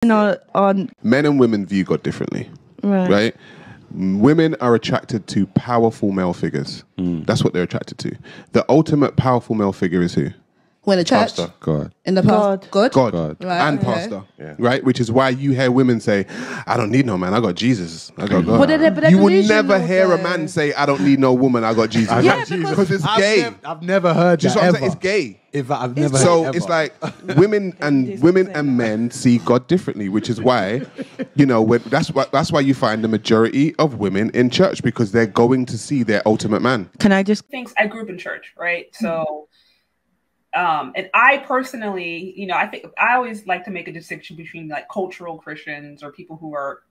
on Men and women view God differently, right? Women are attracted to powerful male figures. That's what they're attracted to. The ultimate powerful male figure is who? When the church? Pastor. God. In the past? God. Right, And okay. pastor. Yeah. Right? Which is why you hear women say, I don't need no man, I got Jesus. I got God. But they're You will delusional, never hear a though. man say, I don't need no woman, I got Jesus. Yeah, Because it's gay. I've never heard Just that what I'm ever. saying, it's gay. In fact, I've never So heard it it's ever. like women and men see God differently, which is why, that's why you find the majority of women in church, because they're going to see their ultimate man. Can I just... Things I grew up in church, right? So, and I personally, I think I always like to make a distinction between like cultural Christians or people who are,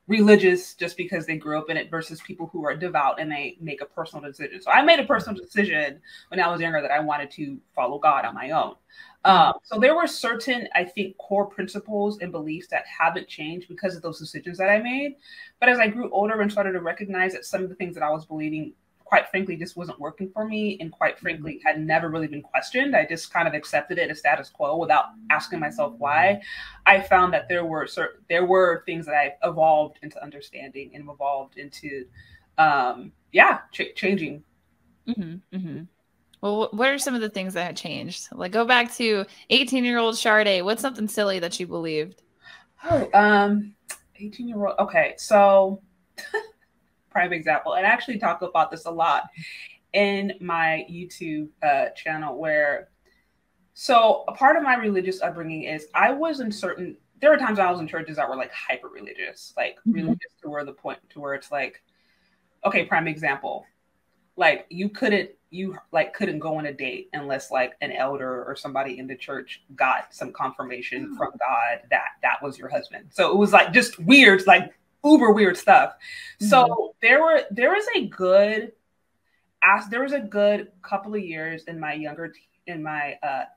religious just because they grew up in it versus people who are devout and they make a personal decision. So I made a personal decision when I was younger that I wanted to follow God on my own. So there were certain, I think, core principles and beliefs that haven't changed because of those decisions that I made. But as I grew older and started to recognize that some of the things that I was believing, quite frankly, just wasn't working for me, and quite frankly, had never really been questioned. I just kind of accepted it as status quo without asking myself why. I found that there were things that I evolved into understanding and evolved into, changing. Mm-hmm, mm-hmm. Well, what are some of the things that had changed? Like, go back to 18-year-old Sade. What's something silly that you believed? 18-year-old. Okay, so prime example, and I actually talk about this a lot in my YouTube channel, so a part of my religious upbringing is there were times I was in churches that were like hyper religious, like religious to where it's like, okay, prime example, like you couldn't go on a date unless like an elder or somebody in the church got some confirmation from God that was your husband. So it was like just weird, like uber weird stuff. So there was a good couple of years in my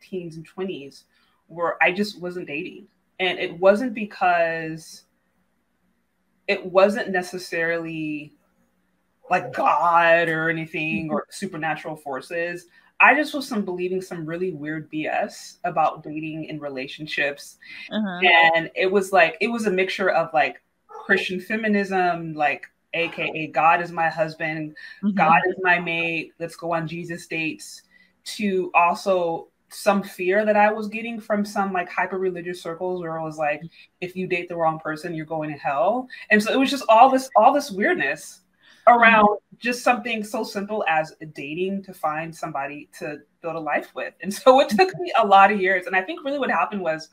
teens and 20s where I just wasn't dating. And it wasn't because it wasn't necessarily like God or anything or supernatural forces. I just was believing some really weird BS about dating and relationships. And it was a mixture of like Christian feminism, like AKA God is my husband, God is my mate, let's go on Jesus dates, to also some fear that I was getting from some like hyper religious circles where it was like, if you date the wrong person, you're going to hell. And so it was just all this weirdness around just something so simple as dating to find somebody to build a life with. And so it took me a lot of years. And I think really what happened was,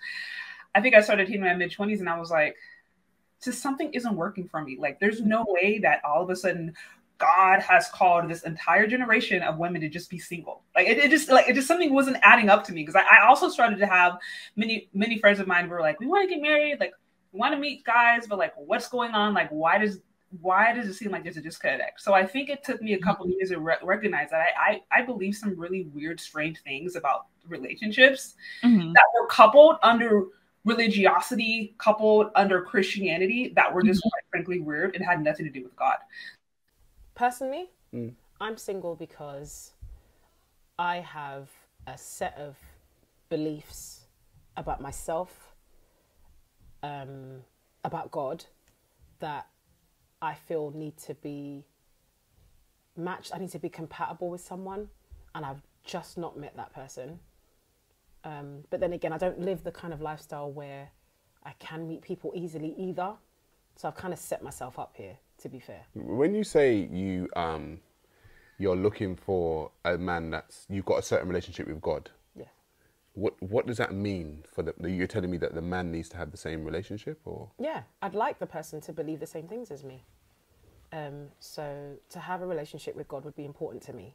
I think I started dating in my mid-20s and I was like, just something isn't working for me. Like, there's no way that all of a sudden God has called this entire generation of women to just be single. Like it just something wasn't adding up to me. Because I also started to have many friends of mine who were like, we want to get married, like we want to meet guys, but like what's going on? Like why does it seem like there's a disconnect? So I think it took me a couple of years to recognize that I believe some really weird, strange things about relationships that were coupled under religiosity, coupled under Christianity, that were just quite frankly weird and had nothing to do with God. Personally, I'm single because I have a set of beliefs about myself, about God, that I feel need to be matched. I need to be compatible with someone, and I've just not met that person. But then again, I don't live the kind of lifestyle where I can meet people easily either. So I've kind of set myself up here, to be fair. When you say you're looking for a man you've got a certain relationship with God, yeah. What does that mean you're telling me that the man needs to have the same relationship, or? Yeah, I'd like the person to believe the same things as me. So to have a relationship with God would be important to me.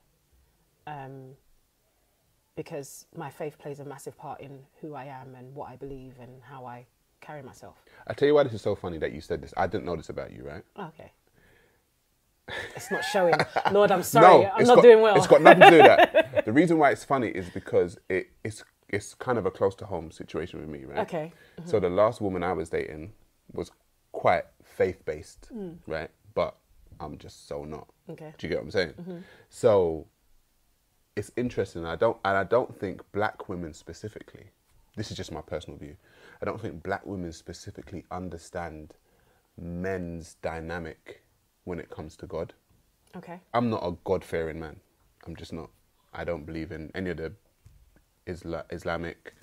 Because my faith plays a massive part in who I am and what I believe and how I carry myself. I tell you why this is so funny that you said this. I didn't know this about you, right? Okay. It's not showing. Lord, I'm sorry. I'm not doing well. It's got nothing to do with that. The reason why it's funny is because it's kind of a close to home situation with me, right? Okay. So the last woman I was dating was quite faith-based, right? But I'm just so not. Okay. Do you get what I'm saying? So it's interesting. I don't think black women specifically, this is just my personal view, I don't think black women specifically understand men's dynamic when it comes to God. Okay. I'm not a God-fearing man. I'm just not. I don't believe in any of the Islamic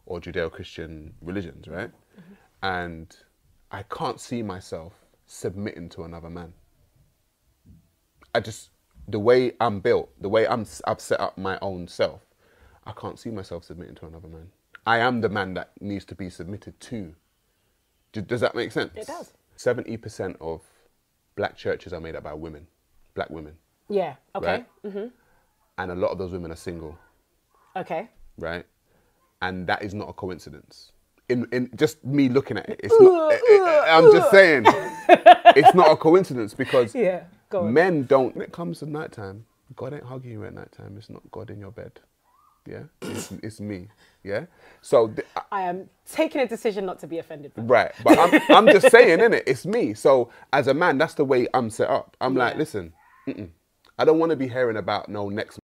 or Judeo-Christian religions, right? Mm-hmm. And I can't see myself submitting to another man. The way I'm built, the way I've set up my own self, I can't see myself submitting to another man. I am the man that needs to be submitted to. Does that make sense? It does. 70% of black churches are made up by women, black women. Yeah, okay. Right? Mm-hmm. And a lot of those women are single. Okay. Right? And that is not a coincidence. In just me looking at it, it's not, I'm just saying, it's not a coincidence because men don't, when it comes to nighttime, God ain't hugging you at nighttime. It's not God in your bed. Yeah? It's me. Yeah? So I am taking a decision not to be offended by that. Right. But I'm just saying, innit? It's me. So as a man, that's the way I'm set up. I'm like, listen, I don't want to be hearing about no next